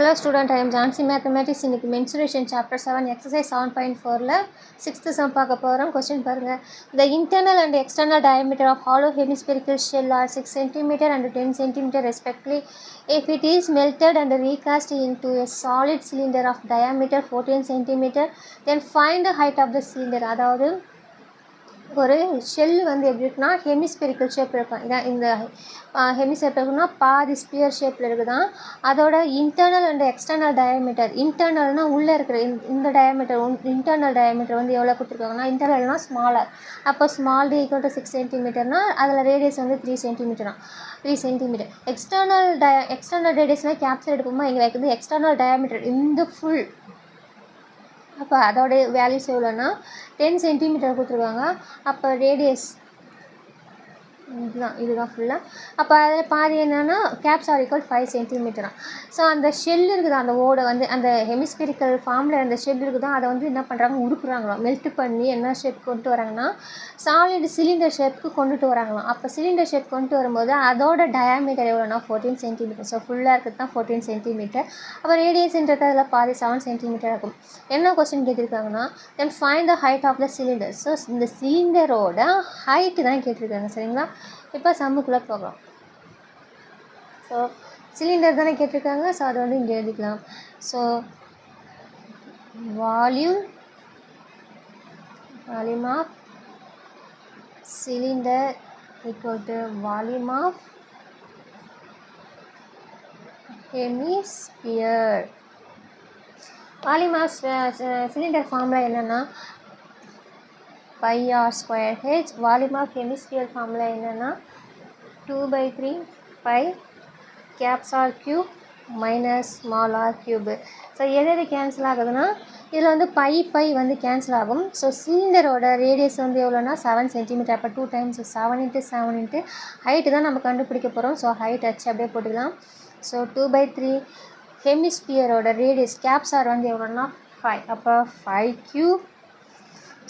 Hello student, I am Jansi Mathematics. இன்னைக்கு mensuration chapter 7 exercise 7.4ல 6th sum பார்க்க போகிறோம். question பாருங்க. The internal and external diameter of hollow hemispherical shell are 6 cm and 10 cm respectively. If it is melted and recast into a solid cylinder of diameter 14 cm, then find the height of the cylinder. அதாவது ஒரு shell வந்து எப்படி இருக்குன்னா hemispherical ஷேப்பில் இருக்கும். இதான் இந்த ஹெமிஸ்பெரிக்கல்னா பாதி ஸ்பியர் ஷேப்பில் இருக்குதான். அதோட இன்டர்னல் அண்ட் எக்ஸ்டர்னல் டயாமீட்டர், இன்டர்னல்னால் உள்ளே இருக்கிற இந்த டயாமீட்டர் இன்டர்னல் டயாமீட்டர் வந்து எவ்வளோ கொடுத்துருக்காங்கன்னா, இன்டர்னல்னால் ஸ்மாலர். அப்போ ஸ்மால் டி ஈக்குவல் டு 6 சென்டிமீட்டர்னால் அதில் ரேடியஸ் வந்து 3 சென்டிமீட்டர். எக்ஸ்டர்னல் ரேடியஸ்னால் கேப்சர் எடுப்போமா, இங்கே வைக்கிறது எக்ஸ்டர்னல் டயாமீட்டர் இந்த ஃபுல். அப்போ அதோடைய வேல்யூஸ் எவ்வளோன்னா 10 சென்டிமீட்டர் கொடுத்துருக்காங்க. அப்போ ரேடியஸ் இதுதான் ஃபுல்லாக. அப்போ அதில் பாதி என்னென்னா கேப்ஸ் ஆர் ஈக்குவல் 5 சென்டிமீட்டரா. ஸோ அந்த ஷெல் இருக்குது, அந்த ஓடை வந்து அந்த ஹெமிஸ்பெரிக்கல் ஃபார்மில் அந்த ஷெல் இருக்குதோ அதை வந்து என்ன பண்ணுறாங்க, உருக்குறாங்களாம். மெல்ட் பண்ணி என்ன ஷேப் கொண்டு வராங்கன்னா சாலிட் சிலிண்டர் ஷேப்புக்கு கொண்டுட்டு வராங்களாம். அப்போ சிலிண்டர் ஷேப் கொண்டு வரும்போது அதோட டயாமீட்டர் எவ்வளோனா 14 சென்டிமீட்டர். ஸோ ஃபுல்லாக இருக்கிறது தான் 14 சென்டிமீட்டர். அப்போ ரேடியஸ்ன்றது அதில் பாதி 7 சென்டிமீட்டர் இருக்கும். என்ன கொஸ்டின் கேட்டிருக்காங்கன்னா, then find the height of the cylinder. So இந்த சிலிண்டரோட ஹைட்டு தான் கேட்டிருக்காங்க. சரிங்களா, இப்போ சம்முக்குள்ளே போகலாம். ஸோ சிலிண்டர் தானே கேட்டிருக்காங்க. ஸோ அதை வந்து இங்கே எழுதிக்கலாம். So volume of cylinder equal to volume of hemisphere. Volume of cylinder formula என்னென்னா pi r square h. Volume of hemisphere formula என்னென்னா 2/3 pi caps r cube minus small r cube. So எது cancel ஆகுதுன்னா இதில் வந்து by வந்து cancel ஆகும். So சிலிண்டரோட radius வந்து எவ்வளோனா 7 சென்டிமீட்டர். அப்போ 2 times 7 × 7 ஹைட்டு தான் நம்ம கண்டுபிடிக்க போகிறோம். ஸோ ஹைட் வச்சு அப்படியே போட்டுக்கலாம். ஸோ 2/3 ஹெமிஸ்பியரோட ரேடியஸ் கேப்ஸ் ஆர் வந்து எவ்வளோனா 5. அப்போ 5 cube,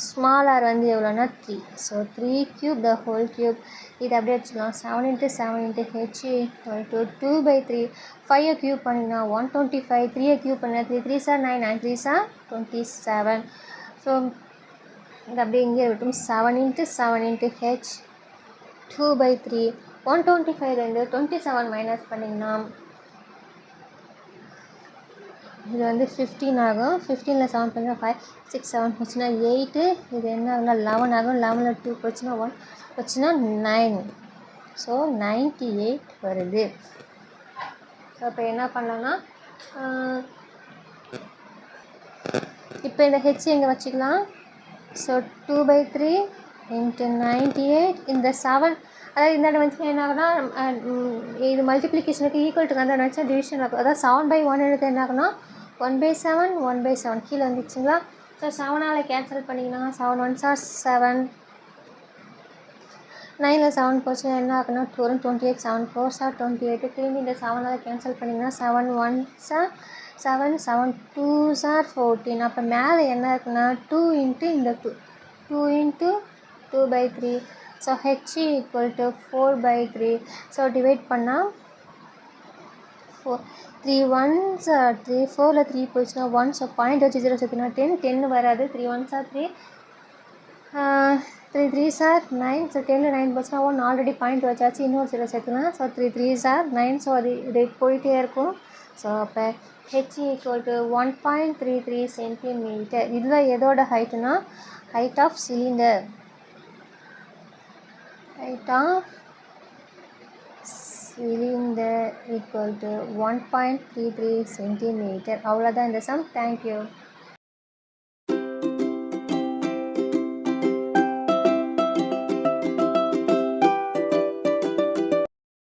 ஸ்மால் ஆர் வந்து எவ்வளோனா 3. So 3 cube the whole cube. இது அப்படியே வச்சுக்கலாம். 7 × 7 × h equal to 2/3. 5 க்யூப் பண்ணிங்கன்னா 125. 3 க்யூப் பண்ணால் 3 3s are 9, 9 3s are 27. So இது அப்படியே இங்கே இருக்கட்டும். 7 × 7 × h 2/3. 125 27 மைனஸ் பண்ணிங்கன்னா இது வந்து 15 ஆகும். 15ல் 7 பண்ணிங்கன்னா 5 6 7 போச்சுன்னா 8. இது என்ன ஆகுனா 11 ஆகும். 11ல் 2 போச்சுன்னா 1 போச்சுன்னா 9. ஸோ 98 வருது. ஸோ இப்போ என்ன பண்ணலான்னா இப்போ இந்த ஹெச் எங்கே வச்சுக்கலாம். ஸோ 2/3 × 98. இந்த 7 அதாவது இந்த வந்து என்ன ஆகுனா இது மல்டிப்ளிகேஷனுக்கு ஈக்குவல் டு அந்த நினச்சா டிவிஷன் ஆகும். அதாவது 7/1 எடுத்து என்ன ஆகுனா 1/7 1/7 கீழே வந்துச்சுங்களா. ஸோ 7ஆல் கேன்சல் பண்ணிங்கன்னா 7 1s are 7. 9ல் 7 போச்சுன்னா என்ன ஆகுனா 2 28. 7 4s are 28. திரும்பி இந்த 7ஆல் கேன்சல் பண்ணிங்கன்னா 7 1s are 7 7 2s are 14. அப்போ மேலே என்ன இருக்குன்னா 2 × இந்த 2 × 2/3. So h equal to 4/3. So divide பண்ணால் 4 3 1s are 3. 4ல் 3 போச்சுன்னா 1. ஸோ பாயிண்ட் வச்சு 0 சேர்த்துனா 10. 10 வராது. 3 1s are 3. 3 3s are 9. So 10ல் 9 போச்சுன்னா 1. ஆல்ரெடி பாயிண்ட் வச்சாச்சு, இன்னொரு 0 சேர்த்துனா. So 3 3s are 9. ஸோ அது இது போயிட்டே இருக்கும். ஸோ அப்போ h equal to 1.33 சென்டிமீட்டர். இதுதான் எதோட ஹைட்டுனா height of cylinder. height of cylinder equal to 1.33 centimeter. அவ்வளோதான் இந்த சம். தேங்க்யூ.